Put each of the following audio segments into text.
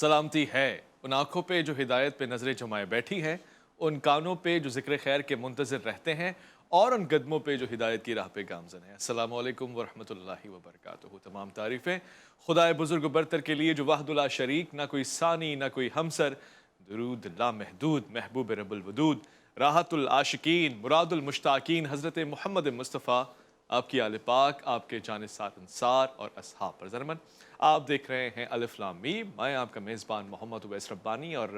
سلامتی ہے ان آنکھوں پہ جو ہدایت پہ نظریں جمائے بیٹھی ہیں، ان کانوں پہ جو ذکر خیر کے منتظر رہتے ہیں، اور ان قدموں پہ جو ہدایت کی راہ پہ گامزن ہیں۔ السلام علیکم ورحمۃ اللہ وبرکاتہ۔ تمام تعریفیں خدائے بزرگ و برتر کے لیے جو وحد لا شریک، نہ کوئی ثانی نہ کوئی ہمسر، درود لا محدود محبوب رب الودود، راحت العاشقین مراد المشتاقین حضرت محمد مصطفیٰ، آپ کی آل پاک، آپ کے جانثار انصار اور اصحاب پر زرمن۔ آپ دیکھ رہے ہیں الف لام میم، میں آپ کا میزبان محمد اویس ربانی، اور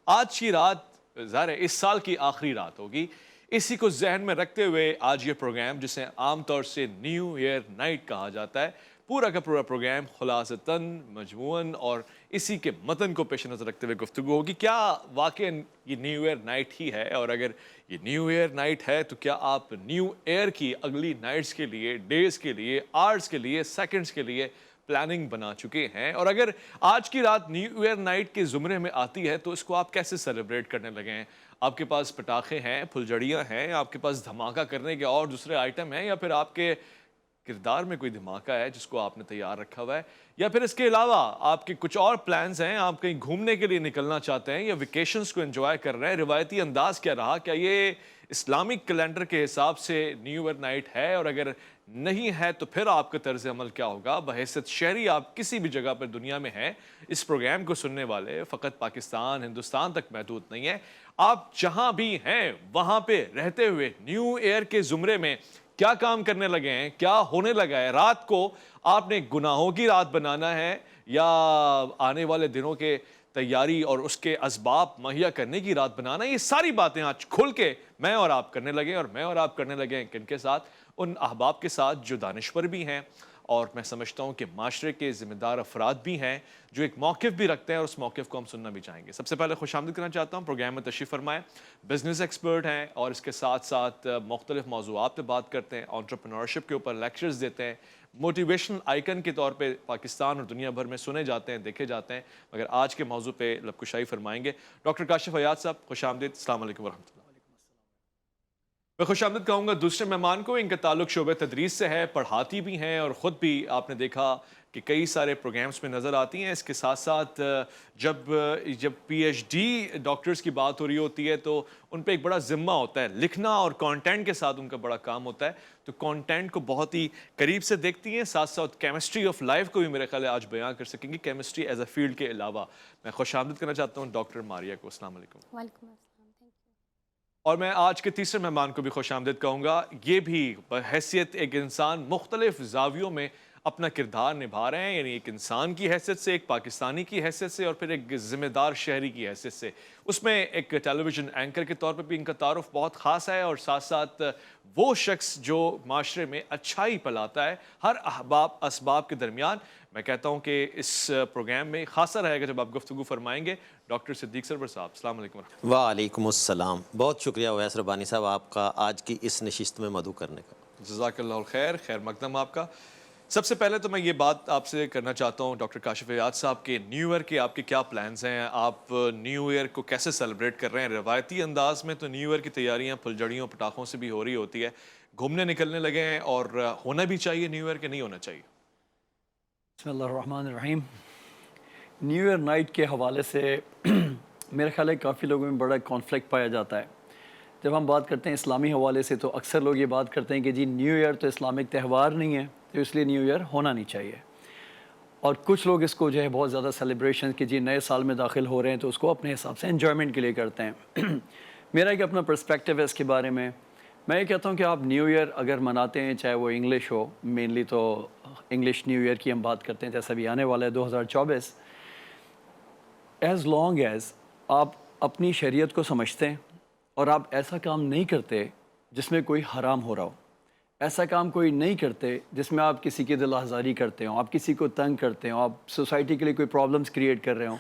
آج کی رات ظاہر ہے اس سال کی آخری رات ہوگی۔ اسی کو ذہن میں رکھتے ہوئے آج یہ پروگرام، جسے عام طور سے نیو ایئر نائٹ کہا جاتا ہے، پورا کا پورا پروگرام خلاصتاً مجموعاً اور اسی کے متن کو پیش نظر رکھتے ہوئے گفتگو ہوگی۔ کیا واقعاً یہ نیو ایئر نائٹ ہی ہے؟ اور اگر یہ نیو ایئر نائٹ ہے تو کیا آپ نیو ایئر کی اگلی نائٹس کے لیے، ڈیز کے لیے، آورز کے لیے، سیکنڈز کے لیے پلاننگ بنا چکے ہیں؟ اور اگر آج کی رات نیو ایئر نائٹ کے زمرے میں آتی ہے تو اس کو آپ کیسے سیلیبریٹ کرنے لگے ہیں؟ آپ کے پاس پٹاخے ہیں، پھلجڑیاں ہیں، آپ کے پاس دھماکہ کرنے کے اور دوسرے آئٹم ہیں، یا پھر آپ کے کردار میں کوئی دھماکہ ہے جس کو آپ نے تیار رکھا ہوا ہے، یا پھر اس کے علاوہ آپ کے کچھ اور پلانز ہیں، آپ کہیں گھومنے کے لیے نکلنا چاہتے ہیں یا ویکیشنز کو انجوائے کر رہے ہیں؟ روایتی انداز کیا رہا؟ کیا یہ اسلامک کیلنڈر کے حساب سے نیو ایئر نائٹ ہے؟ اور اگر نہیں ہے تو پھر آپ کا طرز عمل کیا ہوگا؟ بحیثیت شہری آپ کسی بھی جگہ پر دنیا میں ہیں، اس پروگرام کو سننے والے فقط پاکستان، ہندوستان تک محدود نہیں ہے، آپ جہاں بھی ہیں وہاں پہ رہتے ہوئے نیو ایئر کے زمرے میں کیا کام کرنے لگے ہیں؟ کیا ہونے لگا ہے؟ رات کو آپ نے گناہوں کی رات بنانا ہے یا آنے والے دنوں کے تیاری اور اس کے اسباب مہیا کرنے کی رات بنانا ہے؟ یہ ساری باتیں آج کھل کے میں اور آپ کرنے لگے، اور میں اور آپ کرنے لگے ہیں کن کے ساتھ؟ ان احباب کے ساتھ جو دانشور بھی ہیں، اور میں سمجھتا ہوں کہ معاشرے کے ذمہ دار افراد بھی ہیں جو ایک موقف بھی رکھتے ہیں، اور اس موقف کو ہم سننا بھی چاہیں گے۔ سب سے پہلے خوش آمدید کرنا چاہتا ہوں، پروگرام میں تشریف فرمائیں، بزنس ایکسپرٹ ہیں اور اس کے ساتھ ساتھ مختلف موضوعات پہ بات کرتے ہیں، انٹرپرینورشپ کے اوپر لیکچرز دیتے ہیں، موٹیویشنل آئیکن کے طور پہ پاکستان اور دنیا بھر میں سنے جاتے ہیں، دیکھے جاتے ہیں، مگر آج کے موضوع پہ لب کشائی فرمائیں گے ڈاکٹر کاشف حیات صاحب۔ خوش آمدید، السلام علیکم ورحمۃ اللہ۔ میں خوش آمدید کہوں گا دوسرے مہمان کو، ان کا تعلق شعبہ تدریس سے ہے، پڑھاتی بھی ہیں اور خود بھی آپ نے دیکھا کہ کئی سارے پروگرامز میں نظر آتی ہیں۔ اس کے ساتھ ساتھ جب پی ایچ ڈی ڈاکٹرز کی بات ہو رہی ہوتی ہے تو ان پہ ایک بڑا ذمہ ہوتا ہے، لکھنا اور کانٹینٹ کے ساتھ ان کا بڑا کام ہوتا ہے، تو کانٹینٹ کو بہت ہی قریب سے دیکھتی ہیں، ساتھ ساتھ کیمسٹری آف لائف کو بھی میرے خیال ہے آج بیان کر سکیں گی، کیمسٹری ایز اے فیلڈ کے علاوہ۔ میں خوش آمدید کرنا چاہتا ہوں ڈاکٹر ماریہ کو۔ السلام علیکم۔ وعلیکم السلام، تھینک یو۔ اور میں آج کے تیسرے مہمان کو بھی خوش آمدید کہوں گا، یہ بھی بحیثیت ایک انسان مختلف زاویوں میں اپنا کردار نبھا رہے ہیں، یعنی ایک انسان کی حیثیت سے، ایک پاکستانی کی حیثیت سے، اور پھر ایک ذمہ دار شہری کی حیثیت سے۔ اس میں ایک ٹیلی ویژن اینکر کے طور پہ بھی ان کا تعارف بہت خاص ہے، اور ساتھ ساتھ وہ شخص جو معاشرے میں اچھائی پھیلاتا ہے ہر احباب اسباب کے درمیان۔ میں کہتا ہوں کہ اس پروگرام میں خاصا رہے گا جب آپ گفتگو فرمائیں گے۔ ڈاکٹر صدیق سرور صاحب، السلام علیکم ورحمۃ اللہ۔ وعلیکم السلام، بہت شکریہ اویس ربانی صاحب آپ کا آج کی اس نشست میں مدعو کرنے کا۔ جزاک اللہ الخیر، خیر مقدم آپ کا۔ سب سے پہلے تو میں یہ بات آپ سے کرنا چاہتا ہوں ڈاکٹر کاشف حیات صاحب کہ نیو ایئر کے آپ کے کیا پلانز ہیں؟ آپ نیو ایئر کو کیسے سیلیبریٹ کر رہے ہیں؟ روایتی انداز میں تو نیو ایئر کی تیاریاں پھلجڑیوں پٹاخوں سے بھی ہو رہی ہوتی ہے، گھومنے نکلنے لگے ہیں، اور ہونا بھی چاہیے نیو ایئر کے نہیں ہونا چاہیے؟ بسم اللہ الرحمن الرحیم۔ نیو ایئر نائٹ کے حوالے سے میرے خیال ہے کافی لوگوں میں بڑا کانفلکٹ پایا جاتا ہے۔ جب ہم بات کرتے ہیں اسلامی حوالے سے تو اکثر لوگ یہ بات کرتے ہیں کہ جی نیو ایئر تو اسلامک تہوار نہیں ہے، تو اس لیے نیو ایئر ہونا نہیں چاہیے، اور کچھ لوگ اس کو جو ہے بہت زیادہ سیلیبریشن کہ جی نئے سال میں داخل ہو رہے ہیں تو اس کو اپنے حساب سے انجوائمنٹ کے لیے کرتے ہیں۔ میرا ایک اپنا پرسپیکٹیو ہے اس کے بارے میں یہ کہتا ہوں کہ آپ نیو ایئر اگر مناتے ہیں، چاہے وہ انگلش ہو، مینلی تو انگلش نیو ایئر کی ہم بات کرتے ہیں جیسا بھی آنے والا ہے 2024، ایز لانگ ایز آپ اپنی شریعت کو سمجھتے ہیں اور آپ ایسا کام نہیں کرتے جس میں کوئی حرام ہو رہا ہو، ایسا کام کوئی نہیں کرتے جس میں آپ کسی کی دل آزاری کرتے ہوں، آپ کسی کو تنگ کرتے ہوں، آپ سوسائٹی کے لیے کوئی پرابلمس کریٹ کر رہے ہوں،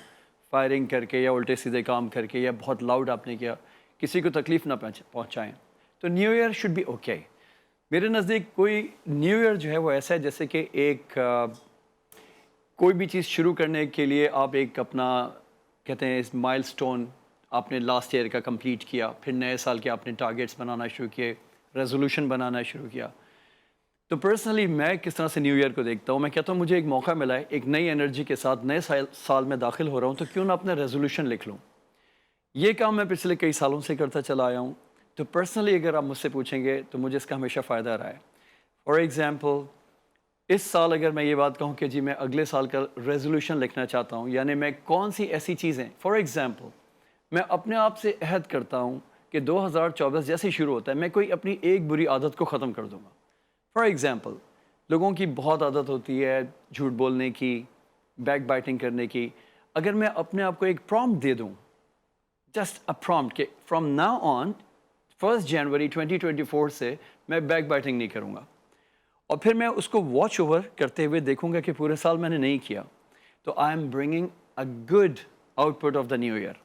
فائرنگ کر کے یا الٹے سیدھے کام کر کے یا بہت لاؤڈ آپ نے کیا، کسی کو تکلیف نہ پہنچائیں، تو new year should be okay. میرے نزدیک کوئی نیو ایئر جو ہے وہ ایسا ہے جیسے کہ ایک کوئی بھی چیز شروع کرنے کے لیے آپ ایک اپنا کہتے ہیں مائل سٹون آپ نے لاسٹ ایئر کا کمپلیٹ کیا، پھر نئے سال کے آپ نے ٹارگیٹس بنانا شروع کیے، ریزولوشن بنانا شروع کیا، تو پرسنلی میں کس طرح سے نیو ایئر کو دیکھتا ہوں، میں کہتا ہوں مجھے ایک موقع ملا ہے، ایک نئی انرجی کے ساتھ نئے سال میں داخل ہو رہا ہوں، تو کیوں نہ اپنا ریزولوشن لکھ لوں۔ یہ کام میں پچھلے کئی سالوں سے کرتا چلا آیا ہوں، تو پرسنلی اگر آپ مجھ سے پوچھیں گے تو مجھے اس کا ہمیشہ فائدہ رہا ہے۔ فار ایگزامپل، اس سال اگر میں یہ بات کہوں کہ جی میں اگلے سال کا ریزولوشن لکھنا چاہتا ہوں، یعنی میں کون سی ایسی چیزیں، فار ایگزامپل میں اپنے آپ سے عہد کرتا ہوں کہ 2024 جیسے شروع ہوتا ہے میں کوئی اپنی ایک بری عادت کو ختم کر دوں گا۔ فار ایگزامپل، لوگوں کی بہت عادت ہوتی ہے جھوٹ بولنے کی، بیک بائٹنگ کرنے کی۔ اگر میں اپنے آپ کو ایک پرومپٹ دے دوں، جسٹ اے پرومپٹ کہ فرام ناؤ آن 1 جنوری 2024 سے میں بیک بائٹنگ نہیں کروں گا، اور پھر میں اس کو واچ اوور کرتے ہوئے دیکھوں گا کہ پورے سال میں نے نہیں کیا، تو I am bringing a good output of the new year.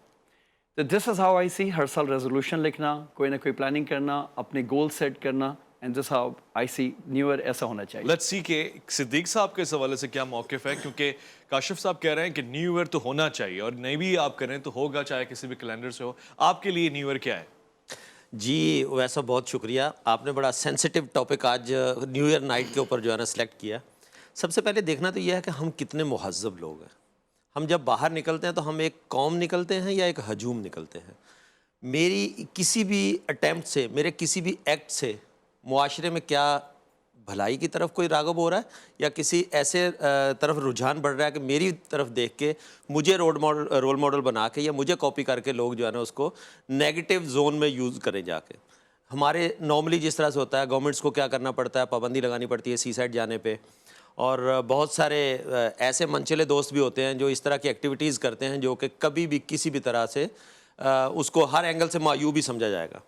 تو دس از ہاؤ آئی سی ہر سال ریزولوشن لکھنا، کوئی نہ کوئی پلاننگ کرنا، اپنے گول سیٹ کرنا، and this how I see new year ایسا ہونا چاہیے۔ لیٹس سی کہ صدیق صاحب کے اس حوالے سے کیا موقف ہے، کیونکہ کاشف صاحب کہہ رہے ہیں کہ نیو ایئر تو ہونا چاہیے، اور نہیں بھی آپ کریں تو ہوگا، چاہے کسی بھی کیلنڈر سے ہو۔ آپ کے لیے نیو ایئر کیا ہے؟ جی ویسا بہت شکریہ، آپ نے بڑا سینسیٹیو ٹاپک آج نیو ایئر نائٹ کے اوپر جو ہے نا سلیکٹ کیا۔ سب سے پہلے دیکھنا تو یہ ہے کہ ہم کتنے مہذب لوگ ہیں۔ ہم جب باہر نکلتے ہیں تو ہم ایک قوم نکلتے ہیں یا ایک ہجوم نکلتے ہیں۔ میری کسی بھی اٹیمپٹ سے، میرے کسی بھی ایکٹ سے معاشرے میں کیا بھلائی کی طرف کوئی راغب ہو رہا ہے یا کسی ایسے طرف رجحان بڑھ رہا ہے کہ میری طرف دیکھ کے مجھے رول ماڈل بنا کے یا مجھے کاپی کر کے لوگ جو ہے نا اس کو نیگیٹو زون میں یوز کریں جا کے۔ ہمارے نارملی جس طرح سے ہوتا ہے، گورنمنٹس کو کیا کرنا پڑتا ہے، پابندی لگانی پڑتی ہے سی سائڈ جانے پہ، اور بہت سارے ایسے منچلے دوست بھی ہوتے ہیں جو اس طرح کی ایکٹیویٹیز کرتے ہیں جو کہ کبھی بھی کسی بھی طرح سے اس کو ہر اینگل سے معیوب ہی سمجھا جائے گا۔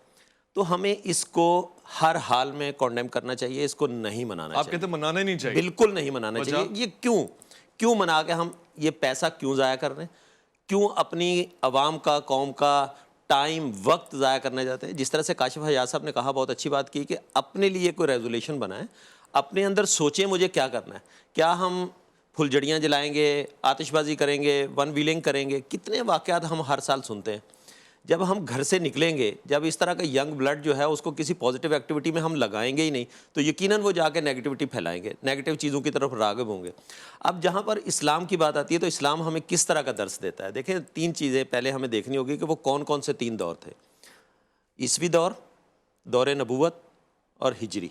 تو ہمیں اس کو ہر حال میں کنڈیم کرنا چاہیے، اس کو نہیں منانا آپ چاہیے۔ کہتے ہیں منانا ہی نہیں چاہیے؟ بالکل نہیں منانا چاہیے۔ یہ کیوں منا کے ہم یہ پیسہ کیوں ضائع کر رہے ہیں؟ کیوں اپنی عوام کا، قوم کا ٹائم، وقت ضائع کرنا چاہتے ہیں؟ جس طرح سے کاشف حیات صاحب نے کہا، بہت اچھی بات کی کہ اپنے لیے کوئی ریزولیشن بنائیں، اپنے اندر سوچیں مجھے کیا کرنا ہے۔ کیا ہم پھلجھڑیاں جلائیں گے، آتش بازی کریں گے، ون ویلنگ کریں گے؟ کتنے واقعات ہم ہر سال سنتے ہیں۔ جب ہم گھر سے نکلیں گے، جب اس طرح کا ینگ بلڈ جو ہے اس کو کسی پازیٹیو ایکٹیویٹی میں ہم لگائیں گے ہی نہیں، تو یقیناً وہ جا کے نیگیٹیوٹی پھیلائیں گے، نیگیٹیو چیزوں کی طرف راغب ہوں گے۔ اب جہاں پر اسلام کی بات آتی ہے تو اسلام ہمیں کس طرح کا درس دیتا ہے؟ دیکھیں، 3 چیزیں پہلے ہمیں دیکھنی ہوگی کہ وہ کون کون سے 3 دور تھے: عیسوی دور، دور نبوت اور ہجری۔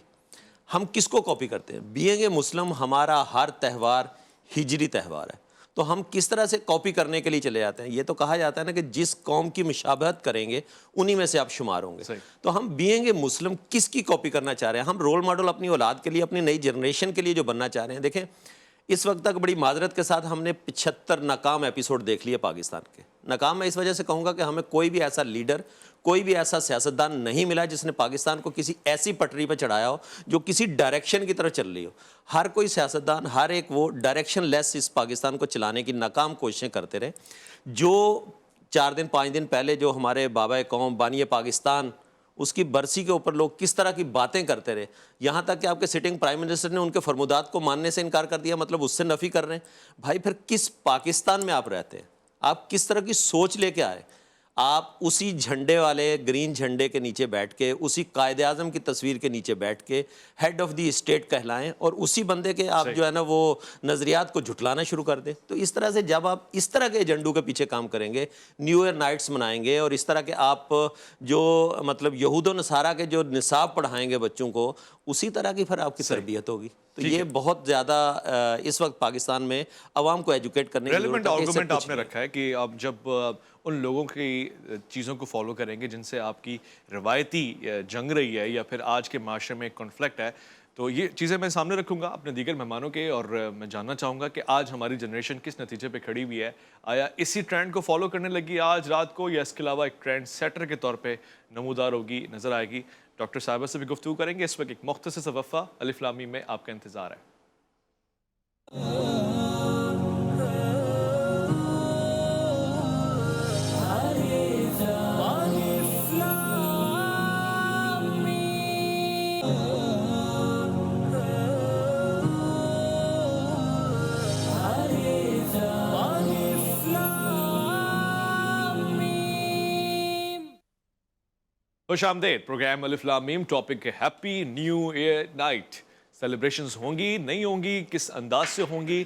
ہم کس کو کاپی کرتے ہیں؟ بینگ اے مسلم ہمارا ہر تہوار ہجری تہوار ہے، تو ہم کس طرح سے کاپی کرنے کے لیے چلے جاتے ہیں؟ یہ تو کہا جاتا ہے نا کہ جس قوم کی مشابہت کریں گے انہی میں سے آپ شمار ہوں گے۔ تو ہم بینگ اے مسلم کس کی کاپی کرنا چاہ رہے ہیں؟ ہم رول ماڈل اپنی اولاد کے لیے، اپنی نئی جنریشن کے لیے جو بننا چاہ رہے ہیں۔ دیکھیں، اس وقت تک بڑی معذرت کے ساتھ ہم نے 75 ناکام ایپیسوڈ دیکھ لیے پاکستان کے۔ ناکام میں اس وجہ سے کہوں گا کہ ہمیں کوئی بھی ایسا لیڈر، کوئی بھی ایسا سیاستدان نہیں ملا جس نے پاکستان کو کسی ایسی پٹری پہ چڑھایا ہو جو کسی ڈائریکشن کی طرف چل رہی ہو۔ ہر کوئی سیاستدان، ہر ایک وہ ڈائریکشن لیس اس پاکستان کو چلانے کی ناکام کوششیں کرتے رہے۔ جو 4 دن 5 دن پہلے جو ہمارے بابا قوم بانی پاکستان، اس کی برسی کے اوپر لوگ کس طرح کی باتیں کرتے رہے، یہاں تک کہ آپ کے سٹنگ پرائم منسٹر نے ان کے فرمودات کو ماننے سے انکار کر دیا، مطلب اس سے نفی کر رہے ہیں۔ بھائی پھر کس پاکستان میں آپ رہتے ہیں؟ آپ کس طرح کی سوچ لے کے آئے؟ آپ اسی جھنڈے والے گرین جھنڈے کے نیچے بیٹھ کے، اسی قائد اعظم کی تصویر کے نیچے بیٹھ کے ہیڈ آف دی اسٹیٹ کہلائیں، اور اسی بندے کے آپ جو ہے نا وہ نظریات کو جھٹلانا شروع کر دیں۔ تو اس طرح سے جب آپ اس طرح کے ایجنڈوں کے پیچھے کام کریں گے، نیو ایئر نائٹس منائیں گے، اور اس طرح کے آپ جو مطلب یہود و نصارہ کے جو نصاب پڑھائیں گے بچوں کو، اسی طرح کی پھر آپ کی تربیت ہوگی۔ تو یہ بہت زیادہ اس وقت پاکستان میں عوام کو ایجوکیٹ کرنے کی ریلیونٹ ضرورت ہے۔ آرگومنٹ آپ نے رکھا ہے کہ آپ جب ان لوگوں کی چیزوں کو فالو کریں گے جن سے آپ کی روایتی جنگ رہی ہے یا پھر آج کے معاشرے میں کنفلکٹ ہے، تو یہ چیزیں میں سامنے رکھوں گا اپنے دیگر مہمانوں کے، اور میں جاننا چاہوں گا کہ آج ہماری جنریشن کس نتیجے پہ کھڑی ہوئی ہے۔ آیا اسی ٹرینڈ کو فالو کرنے لگی آج رات کو، یا اس کے علاوہ ایک ٹرینڈ سیٹر کے طور پہ نمودار ہوگی، نظر آئے گی؟ ڈاکٹر صاحبہ سے بھی گفتگو کریں گے۔ اس وقت ایک مختصر سا وقفہ الف لام میم میں آپ کا انتظار ہے۔ خوش آمدید، پروگرام الف لام میم، topic happy new year night. Celebrations ہوں گی نہیں ہوں گی، کس انداز سے ہوں گی،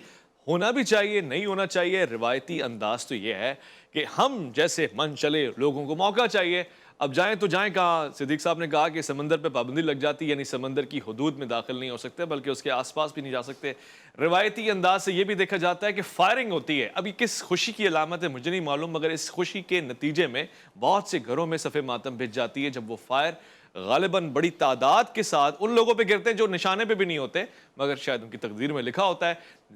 ہونا بھی چاہیے نہیں ہونا چاہیے. روایتی انداز تو یہ ہے کہ ہم جیسے من چلے، لوگوں کو موقع چاہیے. اب جائیں تو جائیں کہاں؟ صدیق صاحب نے کہا کہ سمندر پہ پابندی لگ جاتی، یعنی سمندر کی حدود میں داخل نہیں ہو سکتے بلکہ اس کے آس پاس بھی نہیں جا سکتے. روایتی انداز سے یہ بھی دیکھا جاتا ہے کہ فائرنگ ہوتی ہے. ابھی کس خوشی کی علامت ہے مجھے نہیں معلوم، مگر اس خوشی کے نتیجے میں بہت سے گھروں میں صف ماتم بچ جاتی ہے جب وہ فائر غالباً بڑی تعداد کے ساتھ ان لوگوں پہ گرتے ہیں جو نشانے پہ بھی نہیں ہوتے، مگر شاید ان کی تقدیر میں لکھا ہوتا ہے.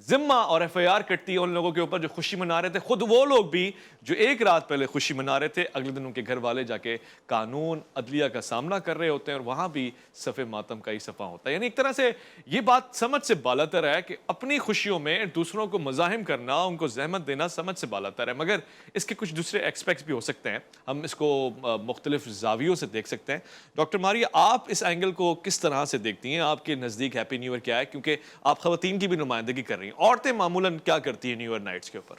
ذمہ اور ایف آئی آر کٹتی ہے ان لوگوں کے اوپر جو خوشی منا رہے تھے، خود وہ لوگ بھی جو ایک رات پہلے خوشی منا رہے تھے، اگلے دن ان کے گھر والے جا کے قانون عدلیہ کا سامنا کر رہے ہوتے ہیں اور وہاں بھی صف ماتم کا ہی صفحہ ہوتا ہے. یعنی ایک طرح سے یہ بات سمجھ سے بالاتر ہے کہ اپنی خوشیوں میں دوسروں کو مزاحم کرنا، ان کو زحمت دینا سمجھ سے بالاتر ہے. مگر اس کے کچھ دوسرے ایکسپیکٹس بھی ہو سکتے ہیں، ہم اس کو مختلف زاویوں سے دیکھ سکتے ہیں. ڈاکٹر ماریہ، آپ اس اینگل کو کس طرح سے دیکھتی ہیں؟ آپ کے نزدیک ہیپی نیو ایئر کیا ہے؟ کیونکہ آپ خواتین کی بھی نمائندگی کر رہی ہیں. عورتیں معمولاً کیا کرتی ہیں نیو ایئر نائٹس کے اوپر؟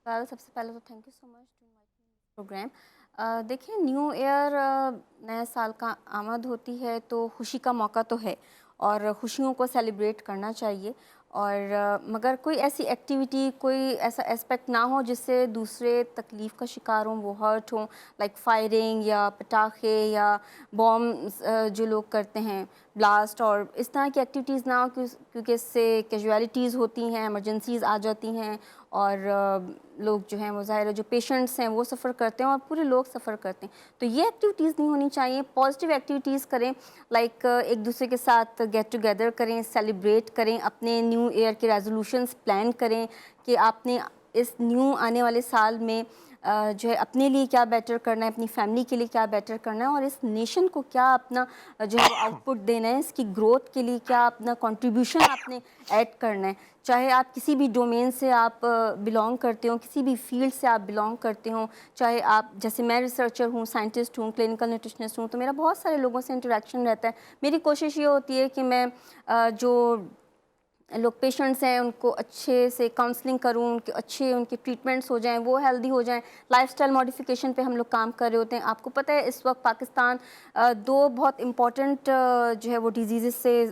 سب سے پہلے تو thank you so much to invite programme. دیکھیں، نیو ایئر نئے سال کا آمد ہوتی ہے تو خوشی کا موقع تو ہے اور خوشیوں کو سیلیبریٹ کرنا چاہیے. اور مگر کوئی ایسی ایکٹیویٹی، کوئی ایسا اسپیکٹ نہ ہو جس سے دوسرے تکلیف کا شکار ہوں، وہ ہرٹ ہوں، لائک فائرنگ یا پٹاخے یا بومز جو لوگ کرتے ہیں، بلاسٹ، اور اس طرح کی ایکٹیویٹیز نہ ہو کیونکہ اس سے کیجویلٹیز ہوتی ہیں، ایمرجنسیز آ جاتی ہیں اور لوگ جو ہیں وہ ظاہر ہے جو پیشنٹس ہیں وہ سفر کرتے ہیں اور پورے لوگ سفر کرتے ہیں. تو یہ ایکٹیویٹیز نہیں ہونی چاہیے. پازیٹیو ایکٹیویٹیز کریں، لائک ایک دوسرے کے ساتھ گیٹ ٹوگیدر کریں، سیلیبریٹ کریں، اپنے نیو ایئر کے ریزولوشنز پلان کریں کہ آپ نے اس نیو آنے والے سال میں جو ہے اپنے لیے کیا بیٹر کرنا ہے، اپنی فیملی کے لیے کیا بیٹر کرنا ہے، اور اس نیشن کو کیا اپنا جو ہے آؤٹ پٹ دینا ہے، اس کی گروتھ کے لیے کیا اپنا کنٹریبیوشن آپ نے ایڈ کرنا ہے. چاہے آپ کسی بھی ڈومین سے آپ بلانگ کرتے ہوں، کسی بھی فیلڈ سے آپ بلانگ کرتے ہوں، چاہے آپ جیسے میں ریسرچر ہوں، سائنٹسٹ ہوں، کلینکل نیوٹریشنسٹ ہوں، تو میرا بہت سارے لوگوں سے انٹریکشن رہتا ہے. میری کوشش یہ ہوتی ہے کہ میں جو لوگ پیشنٹس ہیں ان کو اچھے سے کاؤنسلنگ کروں، ان کے اچھے ان کے ٹریٹمنٹس ہو جائیں، وہ ہیلدی ہو جائیں. لائف سٹائل ماڈیفیکیشن پہ ہم لوگ کام کر رہے ہوتے ہیں. آپ کو پتہ ہے اس وقت پاکستان دو بہت امپورٹنٹ جو ہے وہ ڈیزیزز سے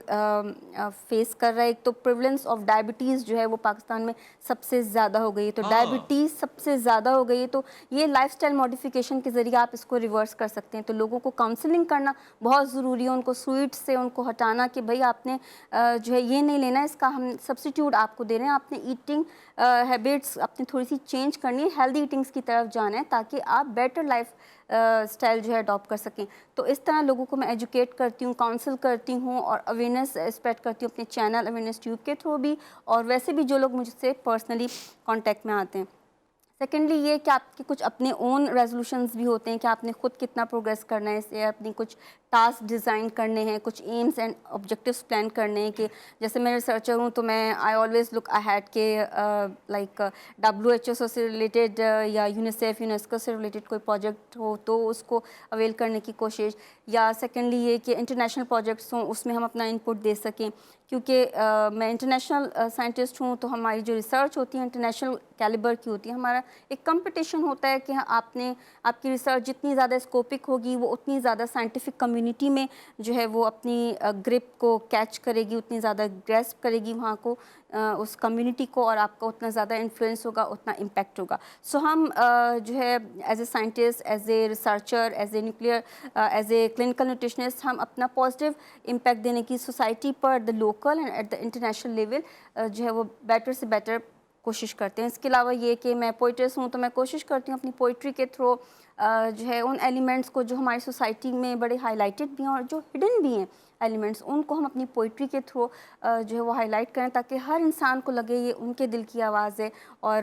فیس کر رہا ہے. ایک تو پریولنس آف ڈائبٹیز جو ہے وہ پاکستان میں سب سے زیادہ ہو گئی ہے، تو ڈائبٹیز سب سے زیادہ ہو گئی ہے. تو یہ لائف سٹائل ماڈیفیکیشن کے ذریعے آپ اس کو ریورس کر سکتے ہیں. تو لوگوں کو کاؤنسلنگ کرنا بہت ضروری ہے، ان کو سویٹس سے ان کو ہٹانا کہ بھائی آپ نے جو ہے یہ نہیں لینا، اس کا ہم سبسٹیٹیوٹ آپ کو دے رہے ہیں. آپ نے ایٹنگ ہیبٹس اپنی تھوڑی سی چینج کرنی ہے، ہیلدی ایٹنگس کی طرف جانا ہے تاکہ آپ بیٹر لائف اسٹائل جو ہے اڈاپٹ کر سکیں. تو اس طرح لوگوں کو میں ایجوکیٹ کرتی ہوں، کاؤنسل کرتی ہوں اور اویئرنیس اسپریڈ کرتی ہوں اپنے چینل اویئرنیس ٹیوب کے تھرو بھی، اور ویسے بھی جو لوگ مجھ سے پرسنلی کانٹیکٹ میں آتے ہیں. سیکنڈلی یہ کہ آپ کے کچھ اپنے اون ریزولوشنز بھی ہوتے ہیں کہ آپ نے خود کتنا پروگریس کرنا ہے، اس سے اپنی کچھ ٹاسک ڈیزائن کرنے ہیں، کچھ ایمز اینڈ آبجیکٹیوز پلان کرنے ہیں. کہ جیسے میں ریسرچر ہوں تو میں آئی آلویز لک اہیڈ کہ لائک WHO سے ریلیٹڈ یا یونیسیف یونیسکو سے ریلیٹڈ کوئی پروجیکٹ ہو تو اس کو اویل کرنے کی کوشش، یا سیکنڈلی یہ کہ انٹرنیشنل پروجیکٹس ہوں اس میں ہم اپنا انپٹ دے سکیں. کیونکہ میں انٹرنیشنل سائنٹسٹ ہوں تو ہماری جو ریسرچ ہوتی ہے انٹرنیشنل کیلیبر کی ہوتی ہے. ہمارا ایک کمپٹیشن ہوتا ہے کہ آپ کی ریسرچ جتنی زیادہ اسکوپک ہوگی وہ اتنی زیادہ سائنٹیفک کمیونٹی میں جو ہے وہ اپنی گرپ کو کیچ کرے گی، اتنی زیادہ گریسپ کرے گی وہاں کو، اس کمیونٹی کو، اور آپ کا اتنا زیادہ انفلوئنس ہوگا، اتنا امپیکٹ ہوگا. سو ہم جو ہے as a scientist, as a researcher, as a nuclear, as a clinical nutritionist, ہم اپنا پازیٹیو امپیکٹ دینے کی سوسائٹی پر at the local and at the international level جو ہے وہ بیٹر سے بیٹر کوشش کرتے ہیں. اس کے علاوہ یہ کہ میں پوئٹس ہوں تو میں کوشش کرتی ہوں اپنی پوئٹری کے تھرو جو ہے ان ایلیمنٹس کو جو ہماری سوسائٹی میں بڑے ہائی لائٹڈ بھی ہیں اور جو ہڈن بھی ہیں ایلیمنٹس، ان کو ہم اپنی پوئٹری کے تھرو جو ہے وہ ہائی لائٹ کریں تاکہ ہر انسان کو لگے یہ ان کے دل کی آواز ہے اور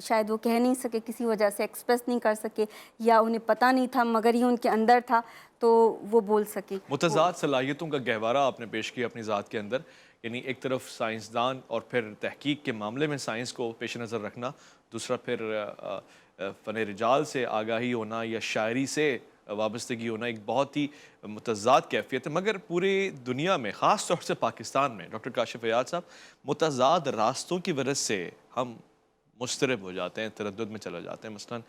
شاید وہ کہہ نہیں سکے، کسی وجہ سے ایکسپریس نہیں کر سکے، یا انہیں پتہ نہیں تھا مگر یہ ان کے اندر تھا تو وہ بول سکے. متضاد صلاحیتوں کا گہوارہ آپ نے پیش کیا اپنی ذات کے اندر. یعنی ایک طرف سائنسدان اور پھر تحقیق کے معاملے میں سائنس کو پیش نظر رکھنا، دوسرا پھر فن رجال سے آگاہی ہونا یا شاعری سے وابستگی ہونا، ایک بہت ہی متضاد کیفیت ہے. مگر پوری دنیا میں، خاص طور سے پاکستان میں، ڈاکٹر کاشف ایاز صاحب، متضاد راستوں کی وجہ سے ہم مضطرب ہو جاتے ہیں، تردد میں چلا جاتے ہیں. مثلاً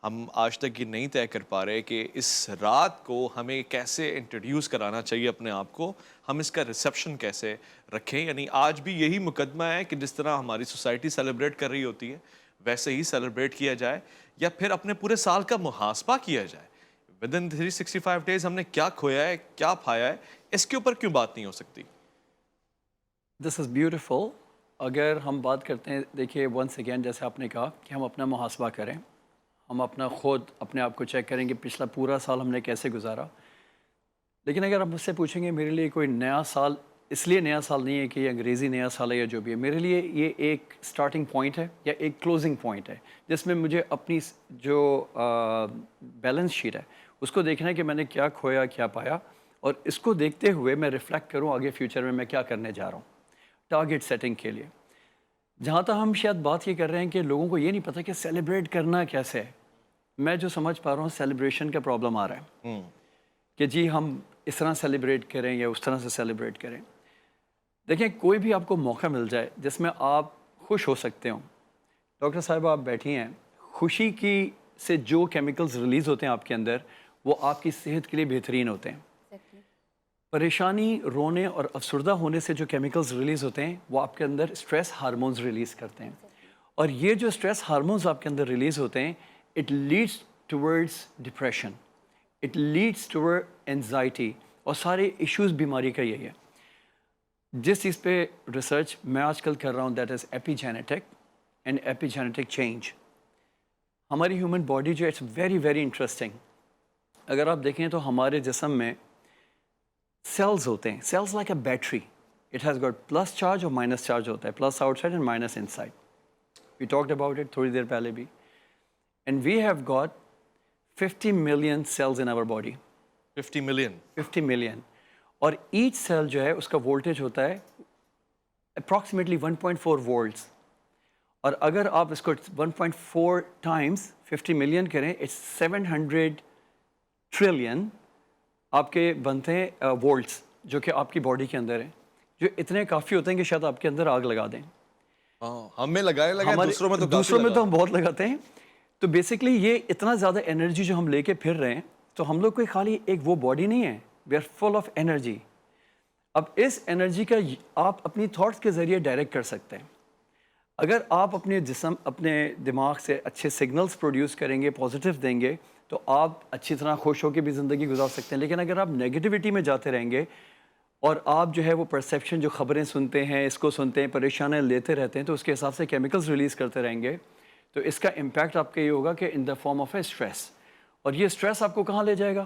ہم آج تک یہ نہیں طے کر پا رہے کہ اس رات کو ہمیں کیسے انٹروڈیوس کرانا چاہیے اپنے آپ کو, ہم اس کا ریسیپشن کیسے رکھیں. یعنی آج بھی یہی مقدمہ ہے کہ جس طرح ہماری سوسائٹی سیلیبریٹ کر رہی ہوتی ہے ویسے ہی سیلیبریٹ کیا جائے, یا پھر اپنے پورے سال کا محاسبہ کیا جائے. ود ان 365 ڈیز ہم نے کیا کھویا ہے, کیا پایا ہے, اس کے اوپر کیوں بات نہیں ہو سکتی؟ دس از بیوٹیفل. اگر ہم بات کرتے ہیں, دیکھیے ونس اگین جیسے آپ نے کہا کہ ہم اپنا محاسبہ کریں, ہم اپنا خود اپنے آپ کو چیک کریں کہ پچھلا پورا سال ہم نے کیسے گزارا. لیکن اگر آپ مجھ سے پوچھیں گے میرے لیے کوئی نیا سال اس لیے نیا سال نہیں ہے کہ یہ انگریزی نیا سال ہے یا جو بھی ہے, میرے لیے یہ ایک سٹارٹنگ پوائنٹ ہے یا ایک کلوزنگ پوائنٹ ہے جس میں مجھے اپنی جو بیلنس شیٹ ہے اس کو دیکھنا ہے کہ میں نے کیا کھویا کیا پایا, اور اس کو دیکھتے ہوئے میں ریفلیکٹ کروں آگے فیوچر میں کیا کرنے جا رہا ہوں ٹارگیٹ سیٹنگ کے لیے. جہاں تک ہم شاید بات یہ کر رہے ہیں کہ لوگوں کو یہ نہیں پتہ کہ سیلیبریٹ کرنا کیسے ہے, میں جو سمجھ پا رہا ہوں سیلیبریشن کا پرابلم آ رہا ہے کہ جی ہم اس طرح سیلیبریٹ کریں یا اس طرح سے سیلیبریٹ کریں. دیکھیں کوئی بھی آپ کو موقع مل جائے جس میں آپ خوش ہو سکتے ہوں. ڈاکٹر صاحب آپ بیٹھی ہیں, خوشی کی سے جو کیمیکلز ریلیز ہوتے ہیں آپ کے اندر وہ آپ کی صحت کے لیے بہترین ہوتے ہیں. پریشانی, رونے اور افسردہ ہونے سے جو کیمیکلز ریلیز ہوتے ہیں وہ آپ کے اندر اسٹریس ہارمونز ریلیز کرتے ہیں, اور یہ جو اسٹریس ہارمونز آپ کے اندر ریلیز ہوتے ہیں it leads towards depression, it leads toward anxiety, اور سارے ایشوز بیماری کا یہی ہے. جس چیز پہ ریسرچ میں آج کل کر رہا ہوں that is ایپی genetic and ایپی genetic change. ہماری ہیومن باڈی جو اٹس ویری ویری انٹرسٹنگ. اگر آپ دیکھیں تو ہمارے جسم میں سیلز ہوتے ہیں, cells like a battery, it has got plus charge اور مائنس چارج ہوتا ہے, plus outside and minus inside. We talked about it تھوڑی دیر پہلے بھی. And we have got 50 million cells in our body. 50 million 50 million, اور each cell جو ہے اس کا وولٹیج ہوتا ہے اپروکسیمیٹلی 1.4 وولٹس. اور اگر آپ اس کو 1.4 ٹائمس 50 ملین کریں اٹس 700 ٹریلین آپ کے بنتے ہیں وولٹس جو کہ آپ کی باڈی کے اندر ہیں, جو اتنے کافی ہوتے ہیں کہ شاید آپ کے اندر آگ لگا دیں. ہمیں لگائے دوسروں میں تو ہم بہت لگاتے ہیں. تو بیسکلی یہ اتنا زیادہ انرجی جو ہم لے کے پھر رہے ہیں, تو ہم لوگ کوئی خالی ایک وہ باڈی نہیں ہے, we are full of energy. اب اس انرجی کا آپ اپنی تھاٹس کے ذریعے ڈائریکٹ کر سکتے ہیں. اگر آپ اپنے جسم اپنے دماغ سے اچھے سگنلز پروڈیوس کریں گے, پازیٹیو دیں گے, تو آپ اچھی طرح خوش ہو کے بھی زندگی گزار سکتے ہیں. لیکن اگر آپ نیگیٹیوٹی میں جاتے رہیں گے اور آپ جو ہے وہ پرسیپشن جو خبریں سنتے ہیں, اس کو سنتے ہیں, پریشانیاں لیتے رہتے ہیں, تو اس کے حساب سے کیمیکلز ریلیز کرتے رہیں گے, تو اس کا امپیکٹ آپ کا یہ ہوگا کہ in the form of a stress. اور یہ اسٹریس آپ کو کہاں لے جائے گا؟